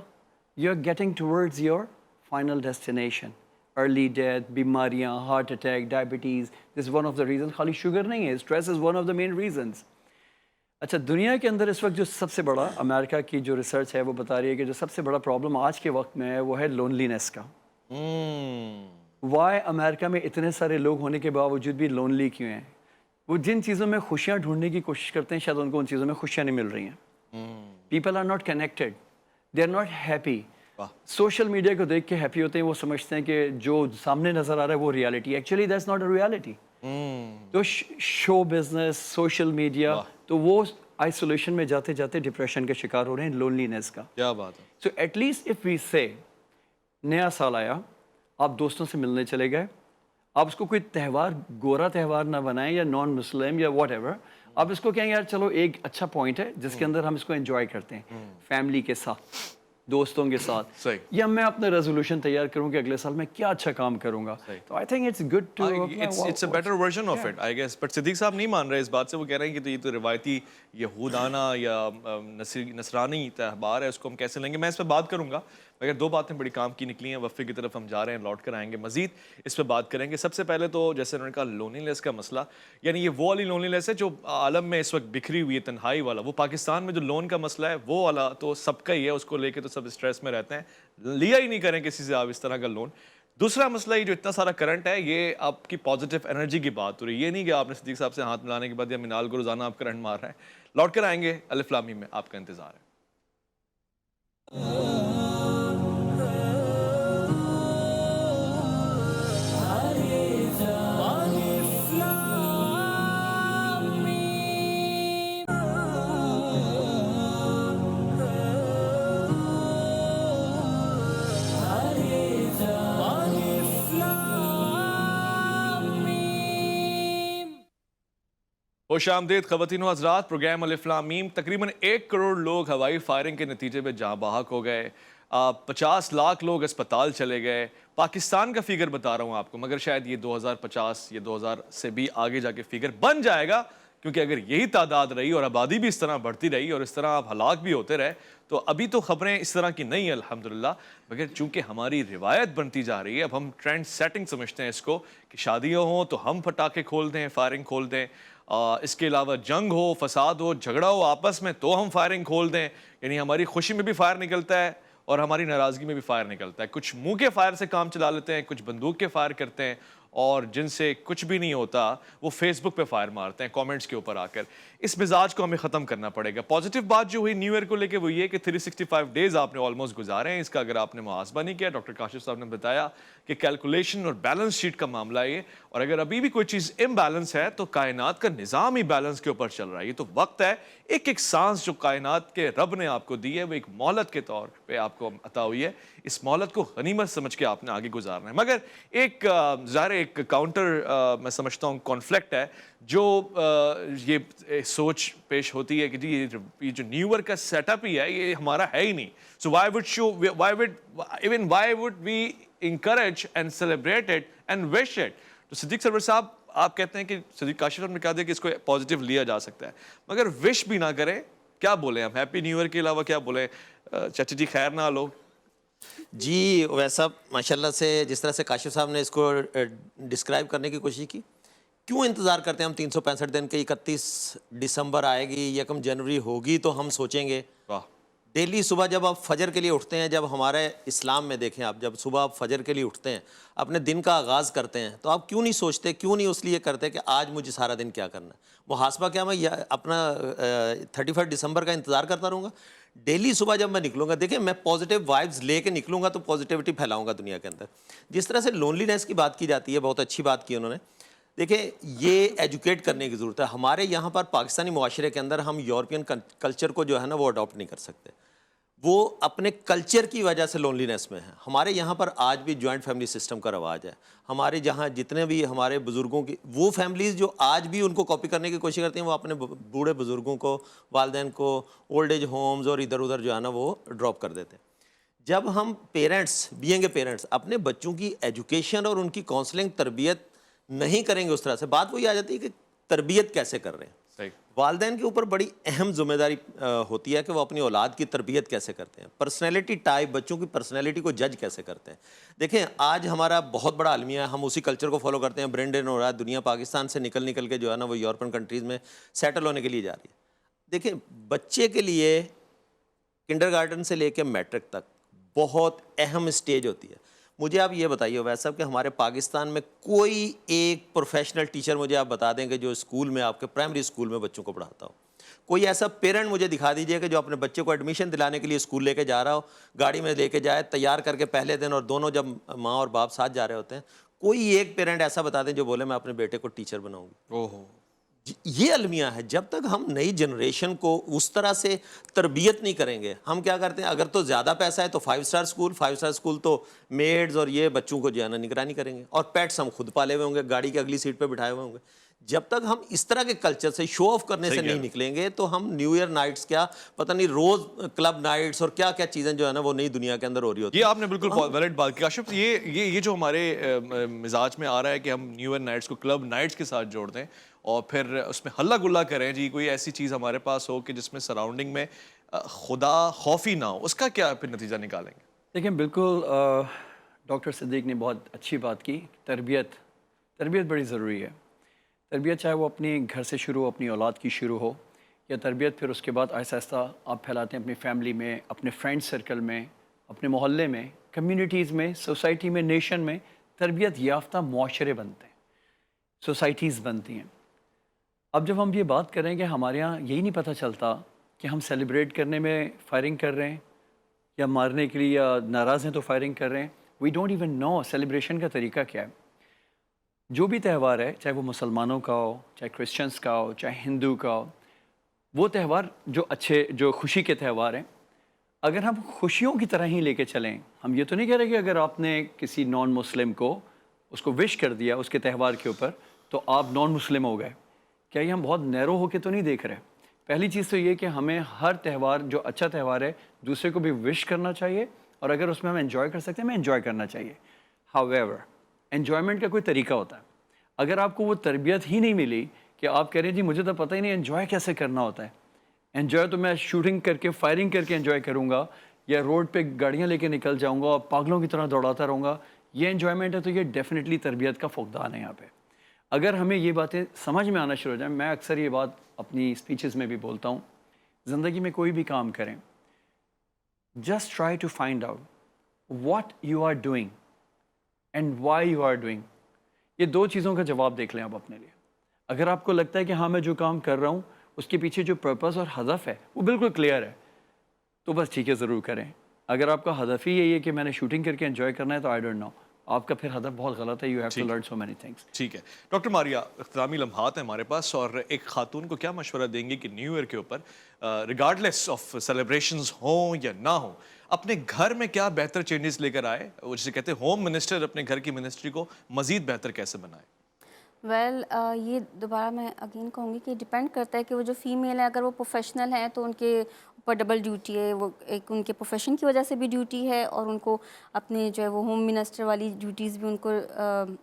You are getting towards your final destination. Early death, بیماریاں, heart attack, diabetes, this one of the reason. خالی شوگر نہیں ہے, stress is one of the main reasons. اچھا, دنیا کے اندر اس وقت جو سب سے بڑا, امریکہ کی جو ریسرچ ہے وہ بتا رہی ہے کہ جو سب سے بڑا پرابلم آج کے وقت میں ہے وہ ہے لونلینس کا. وائی امریکہ میں اتنے سارے لوگ ہونے کے باوجود بھی لونلی کیوں ہیں؟ وہ جن چیزوں میں خوشیاں ڈھونڈنے کی کوشش کرتے ہیں شاید ان کو ان چیزوں میں خوشیاں نہیں مل رہی ہیں. People are not connected, they are not happy. Social media کو دیکھ کے ہیپی ہوتے ہیں, وہ سمجھتے ہیں کہ جو سامنے نظر آ رہا ہے وہ reality. Actually that's not a reality. تو شو بزنس, سوشل میڈیا, تو وہ آئسولیشن میں جاتے جاتے ڈپریشن کے شکار ہو رہے ہیں, لونلینس کا. کیا بات ہے. So at least if we say نیا سال آیا, آپ دوستوں سے ملنے چلے گئے, آپ اس کو کوئی تہوار, گورا تہوار نہ بنائیں یا نان مسلم یا واٹ ایور, آپ اس کو کہیں یار چلو ایک اچھا پوائنٹ ہے جس کے اندر ہم اس کو انجوائے کرتے ہیں فیملی کے ساتھ, دوستوں کے ساتھ. صحیح. یا میں اپنا ریزولوشن تیار کروں کہ اگلے سال میں کیا اچھا کام کروں گا. تو I think it's good to it's a better version of it I guess. But Siddique صاحب نہیں مان رہے اس بات سے, وہ کہہ رہے ہیں کہ یہ تو روایتی یہودانہ یا نصرانی تہوار ہے, اس کو ہم کیسے لیں گے. میں اس پہ بات کروں گا, مگر دو باتیں بڑی کام کی نکلی ہیں. وقفے کی طرف ہم جا رہے ہیں, لوٹ کر آئیں گے, مزید اس پہ بات کریں گے. سب سے پہلے تو جیسے انہوں نے کہا لونلینس کا مسئلہ, یعنی یہ وہ والی لونلینس ہے جو عالم میں اس وقت بکھری ہوئی ہے, تنہائی والا. وہ پاکستان میں جو لون کا مسئلہ ہے وہ والا تو سب کا ہی ہے, اس کو لے کے تو سب اسٹریس میں رہتے ہیں, لیا ہی نہیں کریں کسی سے آپ اس طرح کا لون. دوسرا مسئلہ یہ جو اتنا سارا کرنٹ ہے, یہ آپ کی پازیٹیو انرجی کی بات ہو رہی ہے. یہ نہیں کہ آپ نے صدیق صاحب سے ہاتھ ملانے کے بعد یا منال کو روزانہ آپ کرنٹ مار رہے ہیں. لوٹ کر آئیں گے, الف لام میم میں آپ کا انتظار ہے. خوش آمدید خواتین و حضرات. پروگرام الف لام میم. تقریباً 1 کروڑ لوگ ہوائی فائرنگ کے نتیجے میں جاں بحق ہو گئے. 50 لاکھ لوگ اسپتال چلے گئے. پاکستان کا فگر بتا رہا ہوں آپ کو، مگر شاید یہ 2050 یا 2000 سے بھی آگے جا کے فگر بن جائے گا، کیونکہ اگر یہی تعداد رہی اور آبادی بھی اس طرح بڑھتی رہی اور اس طرح آپ ہلاک بھی ہوتے رہے تو ابھی تو خبریں اس طرح کی نہیں ہیں الحمدللہ، مگر چونکہ ہماری روایت بنتی جا رہی ہے، اب ہم ٹرینڈ سیٹنگ سمجھتے ہیں اس کو کہ شادیاں ہوں تو ہم پٹاخے کھول دیں، فائرنگ کھول دیں، اس کے علاوہ جنگ ہو، فساد ہو، جھگڑا ہو آپس میں تو ہم فائرنگ کھول دیں. یعنی ہماری خوشی میں بھی فائر نکلتا ہے اور ہماری ناراضگی میں بھی فائر نکلتا ہے. کچھ منہ کے فائر سے کام چلا لیتے ہیں، کچھ بندوق کے فائر کرتے ہیں، اور جن سے کچھ بھی نہیں ہوتا وہ فیس بک پہ فائر مارتے ہیں کامنٹس کے اوپر آ کر. اس مزاج کو ہمیں ختم کرنا پڑے گا. پازیٹیو بات جو ہوئی نیو ایئر کو لے کے وہ یہ کہ 365 ڈیز آپ نے آلموسٹ گزارے ہیں. اس کا اگر آپ نے محاسبہ نہیں کیا، ڈاکٹر کاشف صاحب نے بتایا کہ کیلکولیشن اور بیلنس شیٹ کا معاملہ ہے یہ، اور اگر ابھی بھی کوئی چیز امبیلنس ہے تو کائنات کا نظام ہی بیلنس کے اوپر چل رہا ہے. یہ تو وقت ہے، ایک ایک سانس جو کائنات کے رب نے آپ کو دی ہے وہ ایک مہلت کے طور پہ آپ کو عطا ہوئی ہے. اس مہلت کو غنیمت سمجھ کے آپ نے آگے گزارنا ہے. مگر ایک ظاہر ایک کاؤنٹر میں سمجھتا ہوں کانفلکٹ ہے جو یہ سوچ پیش ہوتی ہے کہ جی یہ جو نیو ایئر کا سیٹ اپ ہی ہے یہ ہمارا ہے ہی نہیں. سو why would we encourage and celebrate it and wish it. تو صدیق سرور صاحب آپ کہتے ہیں کہ صدیق کاشف صاحب نے کہا دیا کہ اس کو پازیٹیو لیا جا سکتا ہے، مگر وش بھی نہ کریں، کیا بولیں ہم؟ ہیپی نیو ایئر کے علاوہ کیا بولیں؟ چچا جی خیر نہ لو. جی ویسا ماشاءاللہ سے جس طرح سے کاشف صاحب نے اس کو ڈسکرائب کرنے کی کوشش کی، کیوں انتظار کرتے ہیں ہم 365 دن کے 31 دسمبر آئے گی، 1 جنوری ہوگی تو ہم سوچیں گے. واہ. ڈیلی صبح جب آپ فجر کے لیے اٹھتے ہیں، جب ہمارے اسلام میں دیکھیں آپ، جب صبح آپ فجر کے لیے اٹھتے ہیں، اپنے دن کا آغاز کرتے ہیں، تو آپ کیوں نہیں سوچتے، کیوں نہیں اس لیے کرتے کہ آج مجھے سارا دن کیا کرنا ہے؟ محاسبہ کیا میں اپنا 31 دسمبر کا انتظار کرتا رہوں گا؟ ڈیلی صبح جب میں نکلوں گا، دیکھیں میں پازیٹیو وائبز لے کے نکلوں گا تو پازیٹیوٹی پھیلاؤں گا دنیا کے اندر. جس طرح سے لونلینس کی بات کی جاتی ہے، بہت اچھی بات کی انہوں نے. دیکھیں یہ ایجوکیٹ کرنے کی ضرورت ہے. ہمارے یہاں پر پاکستانی معاشرے کے اندر ہم یورپین کلچر کو جو ہے نا وہ اڈاپٹ نہیں کر سکتے. وہ اپنے کلچر کی وجہ سے لونلینس میں ہے. ہمارے یہاں پر آج بھی جوائنٹ فیملی سسٹم کا رواج ہے. ہمارے جہاں جتنے بھی ہمارے بزرگوں کی وہ فیملیز جو آج بھی ان کو کاپی کرنے کی کوشش کرتی ہیں، وہ اپنے بوڑھے بزرگوں کو، والدین کو اولڈ ایج ہومز اور ادھر ادھر جو ہے نا وہ ڈراپ کر دیتے ہیں. جب ہم پیرنٹس بینگ اے پیرنٹس اپنے بچوں کی ایجوکیشن اور ان کی کاؤنسلنگ تربیت نہیں کریں گے اس طرح سے، بات وہی آ جاتی ہے کہ تربیت کیسے کر رہے ہیں. صحیح. والدین کے اوپر بڑی اہم ذمہ داری ہوتی ہے کہ وہ اپنی اولاد کی تربیت کیسے کرتے ہیں، پرسنالٹی ٹائپ، بچوں کی پرسنالٹی کو جج کیسے کرتے ہیں. دیکھیں آج ہمارا بہت بڑا المیہ ہے، ہم اسی کلچر کو فالو کرتے ہیں. برینڈن ہو رہا ہے، دنیا پاکستان سے نکل کے جو ہے نا وہ یورپین کنٹریز میں سیٹل ہونے کے لیے جا رہی ہے. دیکھیں بچے کے لیے کنڈر گارڈن سے لے کے میٹرک تک بہت اہم اسٹیج ہوتی ہے. مجھے آپ یہ بتائیے ویسا صاحب کہ ہمارے پاکستان میں کوئی ایک پروفیشنل ٹیچر مجھے آپ بتا دیں کہ جو اسکول میں آپ کے پرائمری اسکول میں بچوں کو پڑھاتا ہو. کوئی ایسا پیرنٹ مجھے دکھا دیجئے کہ جو اپنے بچے کو ایڈمیشن دلانے کے لیے اسکول لے کے جا رہا ہو، گاڑی میں لے کے جائے تیار کر کے پہلے دن، اور دونوں جب ماں اور باپ ساتھ جا رہے ہوتے ہیں، کوئی ایک پیرنٹ ایسا بتا دیں جو بولے میں اپنے بیٹے کو ٹیچر بناؤں گی. اوہو. یہ المیہ ہے. جب تک ہم نئی جنریشن کو اس طرح سے تربیت نہیں کریں گے، ہم کیا کرتے ہیں، اگر تو زیادہ پیسہ ہے تو 5 اسٹار اسکول، 5 اسٹار اسکول تو میڈز اور یہ بچوں کو جو ہے نا نگرانی کریں گے، اور پیٹس ہم خود پالے ہوئے ہوں گے، گاڑی کی اگلی سیٹ پہ بٹھائے ہوئے ہوں گے. جب تک ہم اس طرح کے کلچر سے شو آف کرنے سے نہیں نکلیں گے تو ہم نیو ایئر نائٹس کیا پتہ نہیں روز کلب نائٹس اور کیا کیا چیزیں جو ہے نا وہ نئی دنیا کے اندر ہو رہی ہوتی ہیں. یہ آپ نے بالکل ویلڈ بات کی کاشف. یہ جو ہمارے مزاج میں آ رہا ہے کہ ہم نیو ایئر نائٹس کو کلب نائٹس کے ساتھ جوڑ دیں اور پھر اس میں ہلا گلا کریں، جی کوئی ایسی چیز ہمارے پاس ہو کہ جس میں سراؤنڈنگ میں خدا خوفی نہ ہو، اس کا کیا پھر نتیجہ نکالیں گے؟ دیکھیں بالکل ڈاکٹر صدیق نے بہت اچھی بات کی. تربیت بڑی ضروری ہے. تربیت چاہے وہ اپنے گھر سے شروع ہو، اپنی اولاد کی شروع ہو، یا تربیت پھر اس کے بعد آہستہ آہستہ آپ پھیلاتے ہیں اپنی فیملی میں، اپنے فرینڈ سرکل میں، اپنے محلے میں، کمیونٹیز میں، سوسائٹی میں، نیشن میں. تربیت یافتہ معاشرے بنتے ہیں، سوسائٹیز بنتی ہیں. اب جب ہم یہ بات کریں کہ ہمارے یہاں یہی نہیں پتہ چلتا کہ ہم سیلیبریٹ کرنے میں فائرنگ کر رہے ہیں یا مارنے کے لیے، یا ناراض ہیں تو فائرنگ کر رہے ہیں. We don't even know celebration کا طریقہ کیا ہے. جو بھی تہوار ہے، چاہے وہ مسلمانوں کا ہو، چاہے کرسچنس کا ہو، چاہے ہندو کا ہو، وہ تہوار جو خوشی کے تہوار ہیں، اگر ہم خوشیوں کی طرح ہی لے کے چلیں، ہم یہ تو نہیں کہہ رہے کہ اگر آپ نے کسی نان مسلم کو اس کو وش کر دیا اس کے تہوار کے اوپر تو آپ نان مسلم ہو گئے. کیا یہ ہم بہت نیرو ہو کے تو نہیں دیکھ رہے؟ پہلی چیز تو یہ کہ ہمیں ہر تہوار جو اچھا تہوار ہے دوسرے کو بھی وش کرنا چاہیے، اور اگر اس میں ہم انجوائے کر سکتے ہیں ہمیں انجوائے کرنا چاہیے. ہاؤ ایور انجوائمنٹ کا کوئی طریقہ ہوتا ہے. اگر آپ کو وہ تربیت ہی نہیں ملی کہ آپ کہہ رہے ہیں جی مجھے تو پتہ ہی نہیں انجوائے کیسے کرنا ہوتا ہے، انجوائے تو میں شوٹنگ کر کے فائرنگ کر کے انجوائے کروں گا، یا روڈ پہ گاڑیاں لے کے نکل جاؤں گا اور پاگلوں کی طرح دوڑاتا رہوں گا، یہ انجوائمنٹ ہے تو یہ ڈیفینیٹلی تربیت کا فقدان ہے یہاں پہ. اگر ہمیں یہ باتیں سمجھ میں آنا شروع ہو جائیں، میں اکثر یہ بات اپنی اسپیچز میں بھی بولتا ہوں، زندگی میں کوئی بھی کام کریں، just try to find out what you are doing and why you are doing. یہ دو چیزوں کا جواب دیکھ لیں آپ اپنے لیے. اگر آپ کو لگتا ہے کہ ہاں میں جو کام کر رہا ہوں اس کے پیچھے جو پرپس اور ہدف ہے وہ بالکل کلیئر ہے تو بس ٹھیک ہے ضرور کریں. اگر آپ کا ہدف ہی یہی ہے کہ میں نے شوٹنگ کر کے انجوائے کرنا ہے تو آئی ڈونٹ نو، آپ کا پھر ہدف بہت غلط ہے. You have to learn so many things. ٹھیک ہے ڈاکٹر ماریا، اختتامی لمحات ہیں ہمارے پاس، اور ایک خاتون کو کیا مشورہ دیں گے کہ نیو ایئر کے اوپر ریگارڈلیس آف سیلیبریشنز ہوں یا نہ ہوں اپنے گھر میں کیا بہتر چینجز لے کر آئے، وہ جسے کہتے ہیں ہوم منسٹر اپنے گھر کی منسٹری کو مزید بہتر کیسے بنائے؟ ویل یہ دوبارہ میں اگین کہوں گی کہ ڈپینڈ کرتا ہے کہ وہ جو فیمیل ہے اگر وہ پروفیشنل ہیں تو ان کے اوپر ڈبل ڈیوٹی ہے. وہ ایک ان کے پروفیشن کی وجہ سے بھی ڈیوٹی ہے اور ان کو اپنے جو ہے وہ ہوم منسٹر والی ڈیوٹیز بھی ان کو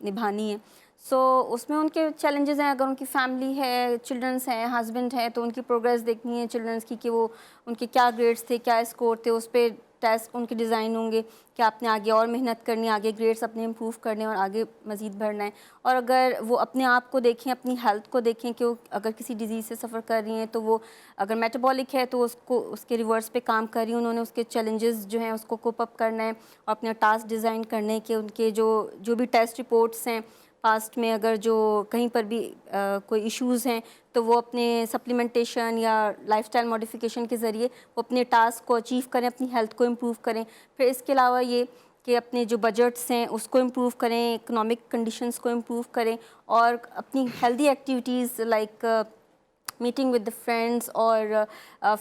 نبھانی ہے. سو اس میں ان کے چیلنجز ہیں. اگر ان کی فیملی ہے، چلڈرنس ہیں، ہسبینڈ ہے، تو ان کی پروگریس دیکھنی ہے چلڈرنس کی کہ وہ ان کے کیا گریڈس تھے، کیا اسکور تھے، اس پہ ٹیسٹ ان کے ڈیزائن ہوں گے کہ آپ نے آگے اور محنت کرنی ہے، آگے گریڈس اپنے امپروو کرنے اور آگے مزید بڑھنا ہے. اور اگر وہ اپنے آپ کو دیکھیں، اپنی ہیلتھ کو دیکھیں کہ وہ اگر کسی ڈیزیز سے سفر کر رہی ہیں تو وہ اگر میٹابولک ہے تو اس کو اس کے ریورس پہ کام کر رہی ہیں. انہوں نے اس کے چیلنجز جو ہیں اس کو کوپ اپ کرنا ہے اور اپنا ٹاسک ڈیزائن کرنے کہ ان کے جو بھی ٹیسٹ رپورٹس ہیں پاسٹ میں اگر جو کہیں پر بھی کوئی ایشوز ہیں تو وہ اپنے سپلیمنٹیشن یا لائف سٹائل ماڈیفیکیشن کے ذریعے وہ اپنے ٹاسک کو اچیو کریں، اپنی ہیلتھ کو امپروو کریں. پھر اس کے علاوہ یہ کہ اپنے جو بجٹس ہیں اس کو امپروو کریں، اکنامک کنڈیشنز کو امپروو کریں اور اپنی healthy activities like meeting with the friends اور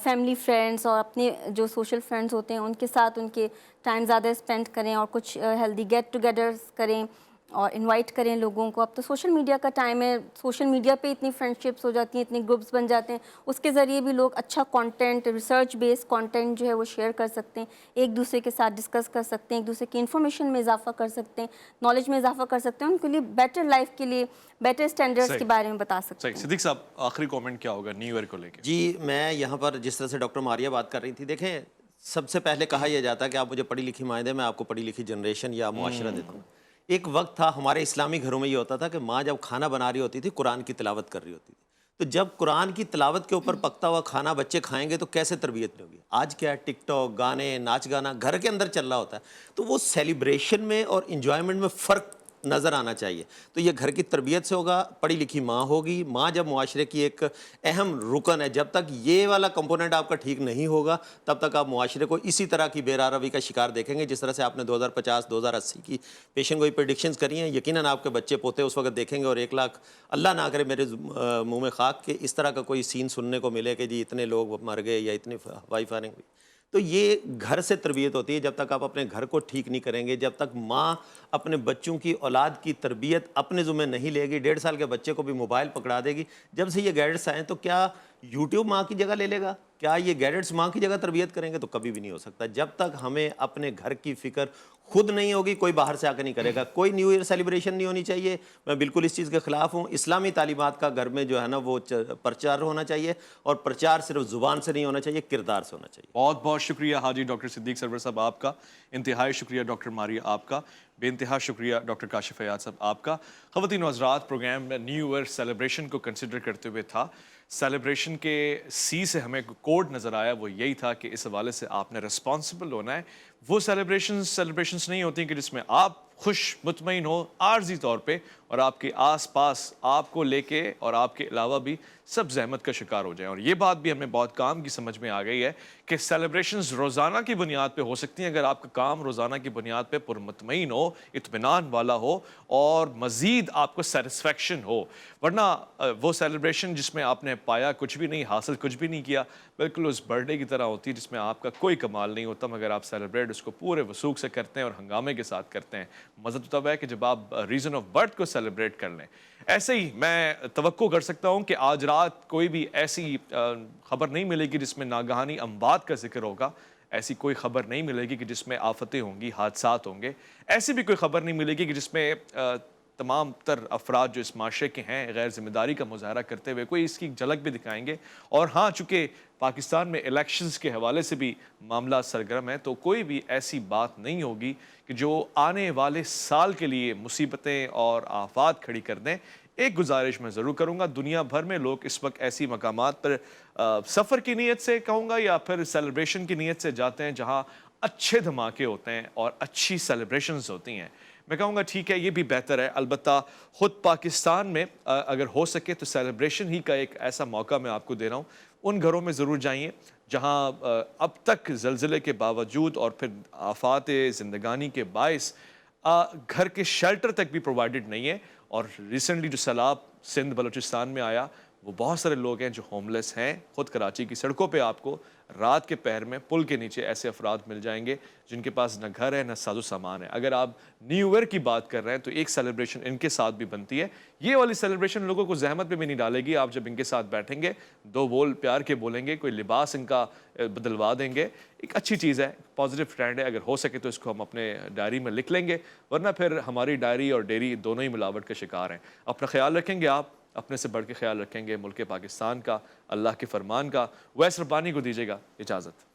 فیملی فرینڈس اور اپنے جو سوشل فرینڈس ہوتے ہیں ان کے ساتھ ان کے ٹائم زیادہ اسپینڈ کریں اور کچھ ہیلدی گیٹ ٹوگیدرز کریں اور انوائٹ کریں لوگوں کو. اب تو سوشل میڈیا کا ٹائم ہے، سوشل میڈیا پہ اتنی فرینڈشپس ہو جاتی ہیں، اتنے گروپس بن جاتے ہیں، اس کے ذریعے بھی لوگ اچھا کانٹینٹ، ریسرچ بیس کانٹینٹ جو ہے وہ شیئر کر سکتے ہیں، ایک دوسرے کے ساتھ ڈسکس کر سکتے ہیں، ایک دوسرے کی انفارمیشن میں اضافہ کر سکتے ہیں، نالج میں اضافہ کر سکتے ہیں، ان کے لیے بیٹر لائف کے لیے بیٹر اسٹینڈرڈس کے بارے میں بتا سکتے ہیں. صدیق صاحب آخری کومنٹ کیا ہوگا نیو ایئر کو لے کے؟ جی میں یہاں پر جس طرح سے ڈاکٹر ماریا بات کر رہی تھی، دیکھیں سب سے پہلے کہا یہ جاتا ہے کہ آپ مجھے پڑھی لکھی مائیں دیں، میں آپ کو پڑھی لکھی جنریشن یا معاشرہ دیتا ہوں. ایک وقت تھا ہمارے اسلامی گھروں میں یہ ہوتا تھا کہ ماں جب کھانا بنا رہی ہوتی تھی قرآن کی تلاوت کر رہی ہوتی تھی، تو جب قرآن کی تلاوت کے اوپر پکتا ہوا کھانا بچے کھائیں گے تو کیسے تربیت نہیں ہوگی. آج کیا ہے، ٹک ٹاک، گانے، ناچ گانا گھر کے اندر چل رہا ہوتا ہے. تو وہ سیلیبریشن میں اور انجوائمنٹ میں فرق نظر آنا چاہیے. تو یہ گھر کی تربیت سے ہوگا، پڑھی لکھی ماں ہوگی. ماں جب معاشرے کی ایک اہم رکن ہے، جب تک یہ والا کمپوننٹ آپ کا ٹھیک نہیں ہوگا تب تک آپ معاشرے کو اسی طرح کی بے روی کا شکار دیکھیں گے جس طرح سے آپ نے 2050 2080 کی پیشن گوئی پریڈکشنز کری ہیں. یقیناً آپ کے بچے پوتے اس وقت دیکھیں گے اور 1 لاکھ اللہ نہ کرے میرے منہ میں خاک کہ اس طرح کا کوئی سین سننے کو ملے کہ جی اتنے لوگ مر گئے یا اتنی ہوائی فائرنگ ہوئی. تو یہ گھر سے تربیت ہوتی ہے. جب تک آپ اپنے گھر کو ٹھیک نہیں کریں گے، جب تک ماں اپنے بچوں کی اولاد کی تربیت اپنے ذمہ نہیں لے گی، 1.5 سال کے بچے کو بھی موبائل پکڑا دے گی. جب سے یہ گیجٹس آئیں تو کیا یوٹیوب ماں کی جگہ لے لے گا؟ کیا یہ گیجٹس ماں کی جگہ تربیت کریں گے؟ تو کبھی بھی نہیں ہو سکتا. جب تک ہمیں اپنے گھر کی فکر خود نہیں ہوگی کوئی باہر سے آ کے نہیں کرے گا. کوئی نیو ایئر سیلیبریشن نہیں ہونی چاہیے، میں بالکل اس چیز کے خلاف ہوں. اسلامی تعلیمات کا گھر میں جو ہے نا وہ پرچار ہونا چاہیے، اور پرچار صرف زبان سے نہیں ہونا چاہیے، کردار سے ہونا چاہیے. بہت بہت شکریہ حاجی ڈاکٹر صدیق سرور صاحب آپ کا، انتہائی شکریہ ڈاکٹر ماریا آپ کا، بے انتہا شکریہ ڈاکٹر کاشف حیات صاحب آپ کا. خواتین و حضرات، پروگرام میں نیو ایئر سیلیبریشن کو کنسیڈر کرتے ہوئے تھا. سیلیبریشن کے سی سے ہمیں کوڈ نظر آیا، وہ یہی تھا کہ اس حوالے سے آپ نے ریسپانسبل ہونا ہے. وہ سیلیبریشنز نہیں ہوتی کہ جس میں آپ خوش مطمئن ہو عارضی طور پہ، اور آپ کے آس پاس آپ کو لے کے اور آپ کے علاوہ بھی سب زحمت کا شکار ہو جائیں. اور یہ بات بھی ہمیں بہت کام کی سمجھ میں آ گئی ہے کہ سیلیبریشنز روزانہ کی بنیاد پہ ہو سکتی ہیں اگر آپ کا کام روزانہ کی بنیاد پہ پرمطمئن ہو, اطمینان والا ہو اور مزید آپ کو سیٹسفیکشن ہو. ورنہ وہ سیلیبریشن جس میں آپ نے پایا کچھ بھی نہیں, حاصل کچھ بھی نہیں کیا, بالکل اس برتھ ڈے کی طرح ہوتی ہے جس میں آپ کا کوئی کمال نہیں ہوتا, مگر آپ سیلیبریٹ اس کو پورے وثوق سے کرتے ہیں اور ہنگامے کے ساتھ کرتے ہیں. مزہ تو تب ہے کہ جب آپ ریزن آف برتھ کو سیلیبریٹ کر لیں. ایسے ہی میں توقع کر سکتا ہوں کہ آج رات کوئی بھی ایسی خبر نہیں ملے گی جس میں ناگہانی اموات کا ذکر ہوگا, ایسی کوئی خبر نہیں ملے گی کہ جس میں آفتیں ہوں گی, حادثات ہوں گے. ایسی بھی کوئی خبر نہیں ملے گی کہ جس میں تمام تر افراد جو اس معاشرے کے ہیں غیر ذمہ داری کا مظاہرہ کرتے ہوئے کوئی اس کی جھلک بھی دکھائیں گے. اور ہاں, چونکہ پاکستان میں الیکشنز کے حوالے سے بھی معاملات سرگرم ہیں, تو کوئی بھی ایسی بات نہیں ہوگی کہ جو آنے والے سال کے لیے مصیبتیں اور آفات کھڑی کر دیں. ایک گزارش میں ضرور کروں گا, دنیا بھر میں لوگ اس وقت ایسی مقامات پر سفر کی نیت سے کہوں گا یا پھر سیلیبریشن کی نیت سے جاتے ہیں جہاں اچھے دھماکے ہوتے ہیں اور اچھی سیلیبریشنز ہوتی ہیں. میں کہوں گا ٹھیک ہے, یہ بھی بہتر ہے. البتہ خود پاکستان میں اگر ہو سکے تو سیلیبریشن ہی کا ایک ایسا موقع میں آپ کو دے رہا ہوں. ان گھروں میں ضرور جائیے جہاں اب تک زلزلے کے باوجود اور پھر آفات زندگانی کے باعث گھر کے شیلٹر تک بھی پرووائڈڈ نہیں ہے. اور ریسنٹلی جو سیلاب سندھ بلوچستان میں آیا, وہ بہت سارے لوگ ہیں جو ہوملیس ہیں. خود کراچی کی سڑکوں پہ آپ کو رات کے پہر میں پل کے نیچے ایسے افراد مل جائیں گے جن کے پاس نہ گھر ہے نہ ساز و سامان ہے. اگر آپ نیو ایئر کی بات کر رہے ہیں تو ایک سیلیبریشن ان کے ساتھ بھی بنتی ہے. یہ والی سیلیبریشن لوگوں کو زحمت پہ بھی نہیں ڈالے گی. آپ جب ان کے ساتھ بیٹھیں گے, دو بول پیار کے بولیں گے, کوئی لباس ان کا بدلوا دیں گے, ایک اچھی چیز ہے, پازیٹیو ٹرینڈ ہے. اگر ہو سکے تو اس کو ہم اپنے ڈائری میں لکھ لیں گے, ورنہ پھر ہماری ڈائری اور ڈیری دونوں ہی ملاوٹ کا شکار ہیں. اپنا خیال رکھیں گے, آپ اپنے سے بڑھ کے خیال رکھیں گے ملک پاکستان کا, اللہ کے فرمان کا. ویس ربانی کو دیجیے گا اجازت.